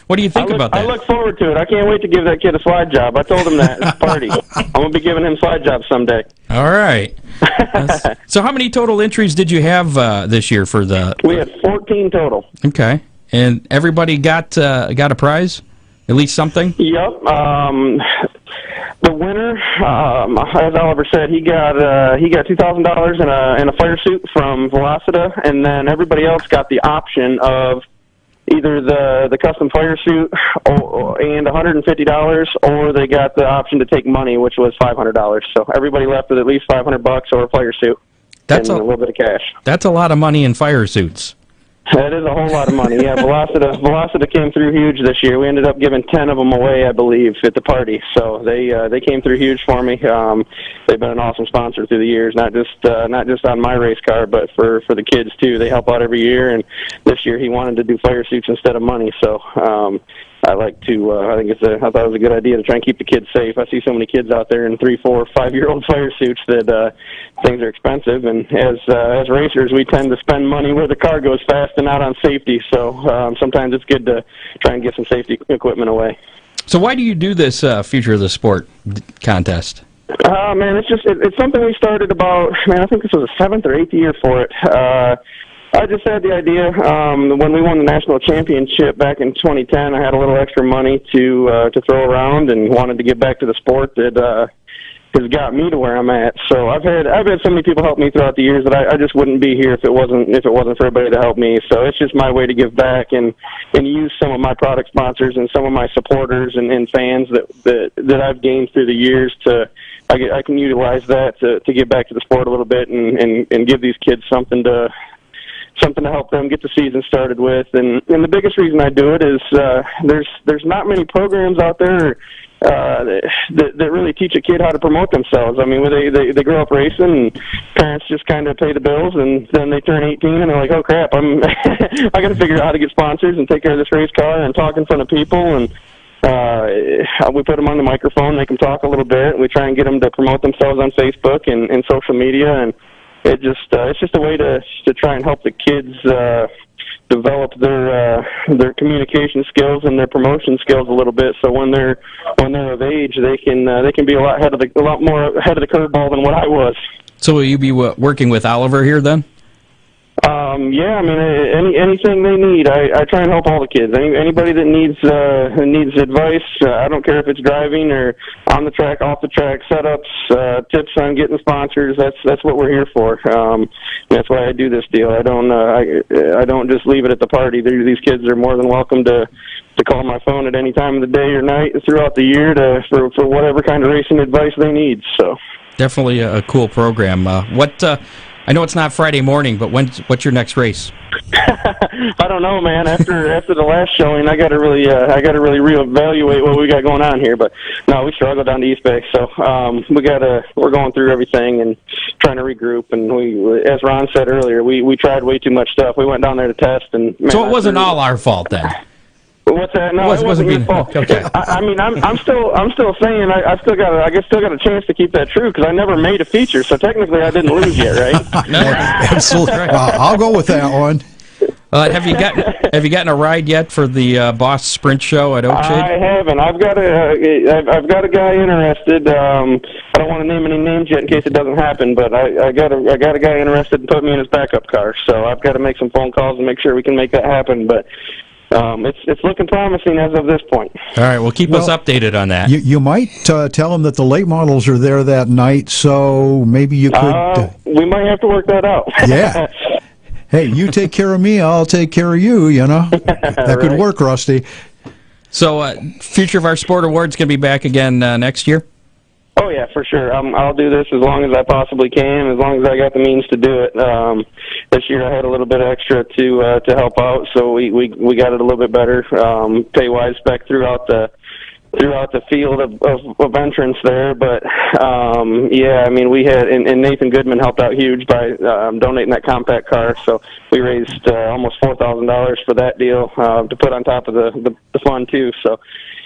What do you think about that? I look forward to it. I can't wait to give that kid a slide job. I told him that at the party. I'm going to be giving him slide jobs someday. All right. So how many total entries did you have this year for the... We had 14 total. Okay. And everybody got a prize? At least something? Yep. The winner, as Oliver said, he got $2,000 in a fire suit from Velocita, and then everybody else got the option of either the custom fire suit and $150, or they got the option to take money, which was $500. So everybody left with at least $500 or a fire suit and a little bit of cash. That's a lot of money in fire suits. That is a whole lot of money. Yeah, Velocita came through huge this year. We ended up giving 10 of them away, I believe, at the party. So they came through huge for me. They've been an awesome sponsor through the years, not just on my race car, but for the kids too. They help out every year, and this year he wanted to do fire suits instead of money. So I like to. I thought it was a good idea to try and keep the kids safe. I see so many kids out there in 3, 4, 5-year-old fire suits that things are expensive, and as racers, we tend to spend money where the car goes fast and not on safety. So sometimes it's good to try and get some safety equipment away. So why do you do this Future of the Sport contest? Man, it's something we started about. Man, I think this was the 7th or 8th year for it. I just had the idea when we won the national championship back in 2010. I had a little extra money to throw around and wanted to give back to the sport that has got me to where I'm at. So I've had so many people help me throughout the years that I just wouldn't be here if it wasn't for everybody to help me. So it's just my way to give back and use some of my product sponsors and some of my supporters and fans that I've gained through the years to. I can utilize that to give back to the sport a little bit and give these kids something to help them get the season started with. And the biggest reason I do it is there's not many programs out there that really teach a kid how to promote themselves. I mean, they grow up racing, and parents just kind of pay the bills, and then they turn 18, and they're like, oh crap, I got to figure out how to get sponsors and take care of this race car and talk in front of people. And we put them on the microphone, make them talk a little bit. We try and get them to promote themselves on Facebook and social media, and it's just a way to try and help the kids develop their communication skills and their promotion skills a little bit. So when they're of age, they can be a lot more ahead of the curveball than what I was. So will you be working with Oliver here then? Yeah, I mean, anything they need, I try and help all the kids. Anybody that needs advice, I don't care if it's driving or on the track, off the track, setups, tips on getting sponsors. That's what we're here for. That's why I do this deal. I don't just leave it at the party. These kids are more than welcome to call my phone at any time of the day or night throughout the year for whatever kind of racing advice they need. So definitely a cool program. I know it's not Friday morning, but what's your next race? I don't know, man. After the last showing, I got to really reevaluate what we got going on here. But no, we struggled down to East Bay, so we're going through everything and trying to regroup. And we, as Ron said earlier, we tried way too much stuff. We went down there to test, and man, so it wasn't all our fault then. What's that? No, it wasn't your fault. Okay. I mean, I'm still saying I still got a chance to keep that true because I never made a feature, so technically I didn't lose yet, right? Absolutely. I'll go with that one. Have you gotten a ride yet for the Boss Sprint Show at Oakshade? I haven't. I've got a guy interested. I don't want to name any names yet in case it doesn't happen, but I got a guy interested in putting me in his backup car. So I've got to make some phone calls and make sure we can make that happen. But it's looking promising as of this point. All right, well, keep us updated on that. You might tell them that the late models are there that night, so maybe you could... we might have to work that out. Yeah. Hey, you take care of me, I'll take care of you, you know. That could work, Rusty. So, Future of Our Sport Awards going to be back again next year? Oh, yeah, for sure. I'll do this as long as I possibly can, as long as I got the means to do it. This year I had a little bit extra to help out, so we got it a little bit better, pay-wise spec throughout the field of entrance there. But yeah, I mean, we had and Nathan Goodman helped out huge by donating that compact car, so we raised almost $4,000 for that deal to put on top of the fund too. So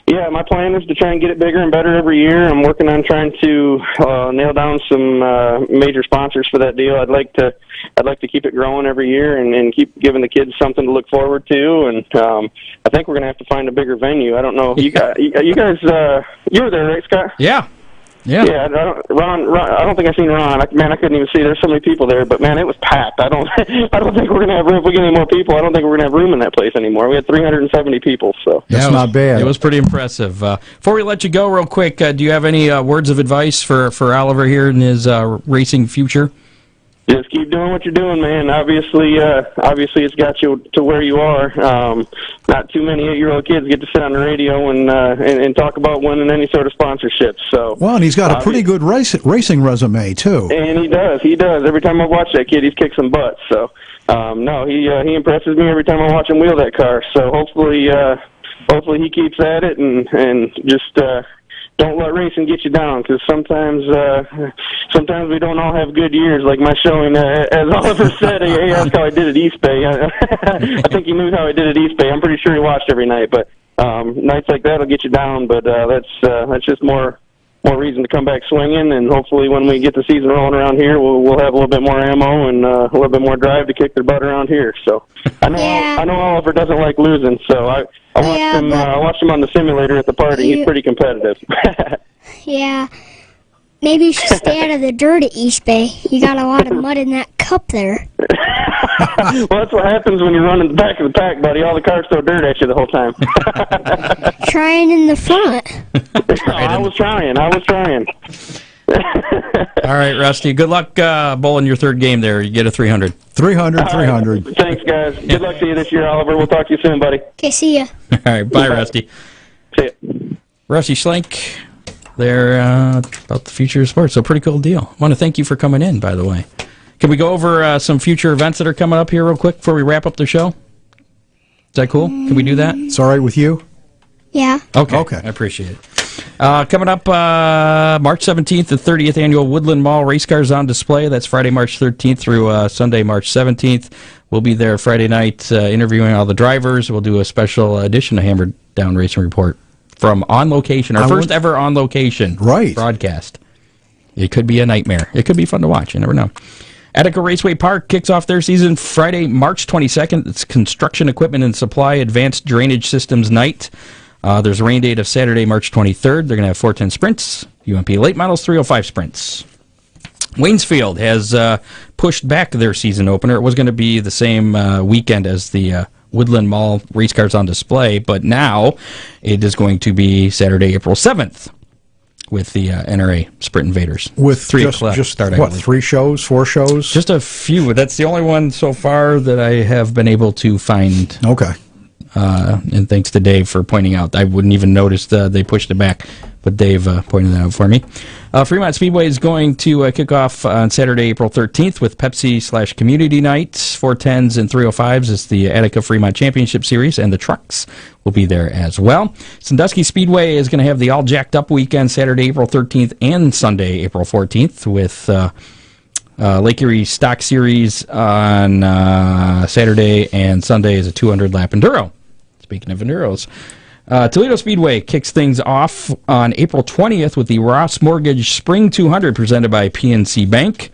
yeah, my plan is to try and get it bigger and better every year. I'm working on trying to nail down some major sponsors for that deal. I'd like to keep it growing every year and keep giving the kids something to look forward to. And I think we're going to have to find a bigger venue. I don't know. You guys, you were there, right, Scott? Yeah. Yeah. I don't think I've seen Ron. I couldn't even see. There's so many people there, but man, it was packed. I don't think we're gonna have room. If we get any more people, I don't think we're gonna have room in that place anymore. We had 370 people, so that's not bad. It was pretty impressive. Before we let you go, real quick, do you have any words of advice for Oliver here in his racing future? Just keep doing what you're doing, man. Obviously, it's got you to where you are. Not too many 8-year-old kids get to sit on the radio and talk about winning any sort of sponsorship. So, well, and he's got a pretty good racing resume too. And he does. Every time I watch that kid, he's kicked some butt. So, no, he impresses me every time I watch him wheel that car. So hopefully he keeps at it and just. Don't let racing get you down, because sometimes we don't all have good years. Like my showing, as Oliver said, he asked how I did at East Bay. I think he knew how I did at East Bay. I'm pretty sure he watched every night. But nights like that will get you down. But that's just more reason to come back swinging. And hopefully, when we get the season rolling around here, we'll have a little bit more ammo and a little bit more drive to kick their butt around here. So I know Oliver doesn't like losing. So I watched him on the simulator at the party. He's pretty competitive. Yeah. Maybe you should stay out of the dirt at East Bay. You got a lot of mud in that cup there. Well, that's what happens when you're running the back of the pack, buddy. All the cars throw dirt at you the whole time. Trying in the front. I was trying. All right, Rusty. Good luck bowling your third game there. You get a 300. 300. Right. Thanks, guys. Good luck to you this year, Oliver. We'll talk to you soon, buddy. Okay, see ya. All right, bye, Rusty. See ya. Rusty Schlenk there about the future of sports. So pretty cool deal. I want to thank you for coming in, by the way. Can we go over some future events that are coming up here real quick before we wrap up the show? Is that cool? Can we do that? It's all right with you? Yeah. Okay. I appreciate it. Coming up March 17th, the 30th Annual Woodland Mall Race Cars on Display. That's Friday, March 13th through Sunday, March 17th. We'll be there Friday night interviewing all the drivers. We'll do a special edition of Hammer Down Racing Report from On Location, our first ever On Location broadcast. It could be a nightmare. It could be fun to watch. You never know. Attica Raceway Park kicks off their season Friday, March 22nd. It's Construction Equipment and Supply Advanced Drainage Systems Night. There's a rain date of Saturday, March 23rd. They're going to have 410 sprints, UMP late models, 305 sprints. Waynesfield has pushed back their season opener. It was going to be the same weekend as the Woodland Mall Race Cars on Display, but now it is going to be Saturday, April 7th with the NRA Sprint Invaders. With 3 o'clock start. What, 3 shows, 4 shows? Just a few. That's the only one so far that I have been able to find. Okay. And thanks to Dave for pointing out. I wouldn't even notice they pushed it back. but Dave pointed that out for me. Fremont Speedway is going to kick off on Saturday, April 13th with Pepsi/Community Nights, 410s and 305s. It's the Attica Fremont Championship Series, and the trucks will be there as well. Sandusky Speedway is going to have the All Jacked Up weekend, Saturday, April 13th, and Sunday, April 14th, with Lake Erie Stock Series on Saturday, and Sunday is a 200-lap enduro. Speaking of enduros. Toledo Speedway kicks things off on April 20th with the Ross Mortgage Spring 200 presented by PNC Bank.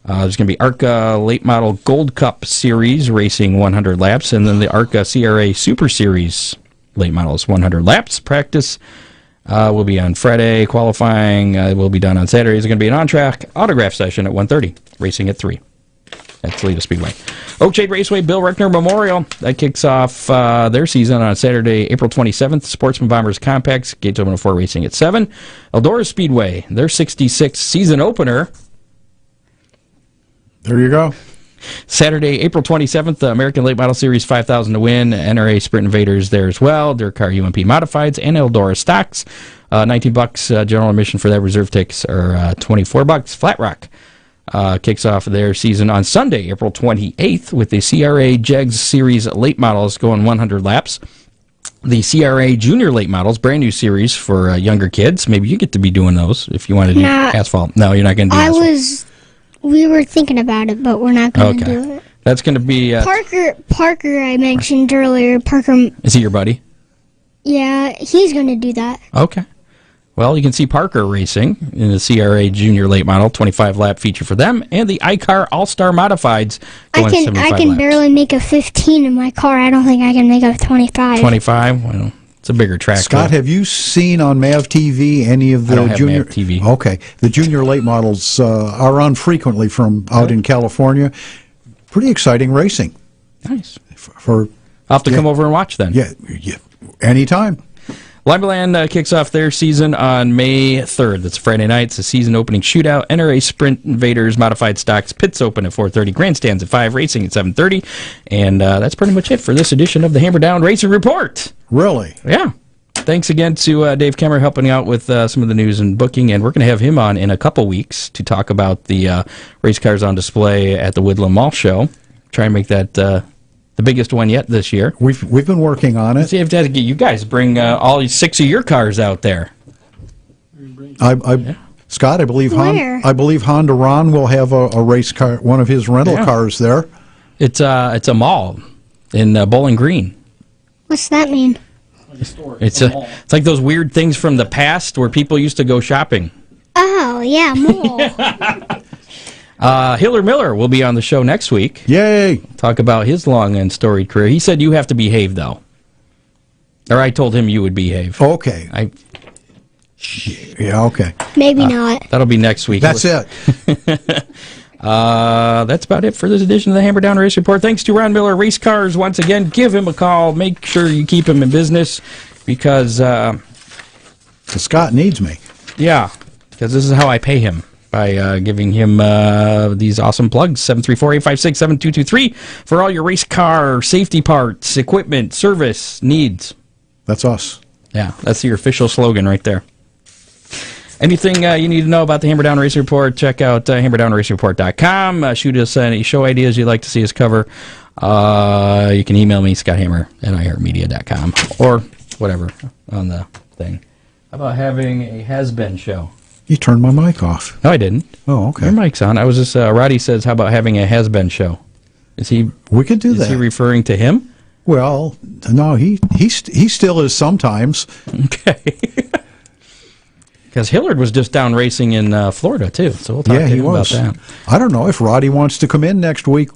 There's going to be ARCA Late Model Gold Cup Series racing 100 laps, and then the ARCA CRA Super Series Late Models 100 laps. Practice will be on Friday. Qualifying will be done on Saturday. There's going to be an on-track autograph session at 1:30, racing at 3 at Toledo Speedway. Oakshade Raceway Bill Reckner Memorial, that kicks off their season on Saturday, April 27th. Sportsman Bombers Compacts, Gates Open 4 racing at 7. Eldora Speedway, their 66th season opener. There you go. Saturday, April 27th, the American Late Model Series 5,000 to win. NRA Sprint Invaders there as well. Dirt Car UMP Modifieds and Eldora Stocks. $19 general admission for that. Reserve tickets are $24. Flat Rock kicks off their season on Sunday, April 28th, with the CRA JEGS Series Late Models going 100 laps. The CRA Junior Late Models, brand new series for younger kids. Maybe you get to be doing those if you want to do asphalt. No, you're not going to do asphalt. We were thinking about it, but we're not going to do it. That's going to be... Parker, I mentioned earlier. Parker... Is he your buddy? Yeah, he's going to do that. Okay. Well, you can see Parker racing in the CRA Junior Late Model, 25-lap feature for them, and the iCar All-Star Modifieds going 75 I can laps. barely make a 15 in my car. I don't think I can make a 25. 25? Well, it's a bigger track. Scott, have you seen on MAV TV any of the I don't have junior MAV TV. Okay, the junior late models are on frequently from out in California. Pretty exciting racing. Nice. I'll have to come over and watch then. Yeah, anytime. Limeland kicks off their season on May 3rd. That's Friday night. It's a season opening shootout. NRA Sprint Invaders Modified Stocks pits open at 4:30. Grandstands at 5. Racing at 7:30. And that's pretty much it for this edition of the Hammer Down Racing Report. Really? Yeah. Thanks again to Dave Kemmer helping out with some of the news and booking. And we're going to have him on in a couple weeks to talk about the race cars on display at the Woodland Mall Show. Try and make that... the biggest one yet this year. We've been working on it. See if you guys bring all 6 of your cars out there. Scott, I believe Honda Ron will have a race car, one of his rental cars there. It's a mall in Bowling Green. What's that mean? It's like those weird things from the past where people used to go shopping. Oh yeah, mall. Hiller Miller will be on the show next week. Yay! Talk about his long and storied career. He said you have to behave, though. Or I told him you would behave. Okay. Yeah, okay. Maybe not. That'll be next week. That's it. That's about it for this edition of the Hammer Down Race Report. Thanks to Ron Miller Race Cars. Once again, give him a call. Make sure you keep him in business because... Scott needs me. Yeah, because this is how I pay him. By giving him these awesome plugs, 734-856-7223, for all your race car safety parts, equipment, service needs. That's us. Yeah, that's your official slogan right there. Anything you need to know about the Hammer Down Racing Report, check out hammerdownracingreport.com. Shoot us any show ideas you'd like to see us cover. You can email me, scotthammer@iheartmedia.com, or whatever on the thing. How about having a has-been show? You turned my mic off. No, I didn't. Oh, okay. Your mic's on. I was just, Roddy says, how about having a has-been show? We could do that. Is he referring to him? Well, no, he still is sometimes. Okay. Because Hillard was just down racing in Florida, too. So we'll talk to him about that. I don't know. If Roddy wants to come in next week,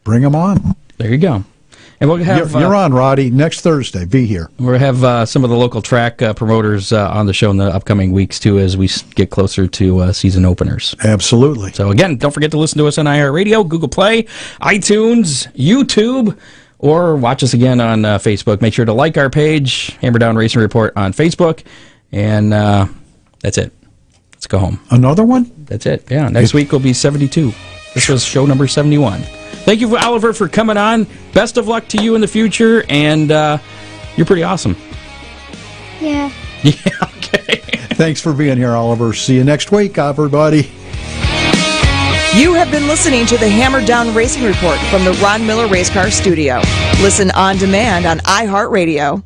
bring him on. There you go. And we'll have, you're on, Roddy. Next Thursday, be here. We'll have some of the local track promoters on the show in the upcoming weeks, too, as we get closer to season openers. Absolutely. So, again, don't forget to listen to us on iHeartRadio, Google Play, iTunes, YouTube, or watch us again on Facebook. Make sure to like our page, Hammer Down Racing Report on Facebook. And that's it. Let's go home. Another one? That's it. Yeah, next week will be 72. This was show number 71. Thank you, Oliver, for coming on. Best of luck to you in the future, and you're pretty awesome. Yeah. Yeah, okay. Thanks for being here, Oliver. See you next week, everybody. You have been listening to the Hammer Down Racing Report from the Ron Miller Race Car Studio. Listen on demand on iHeartRadio.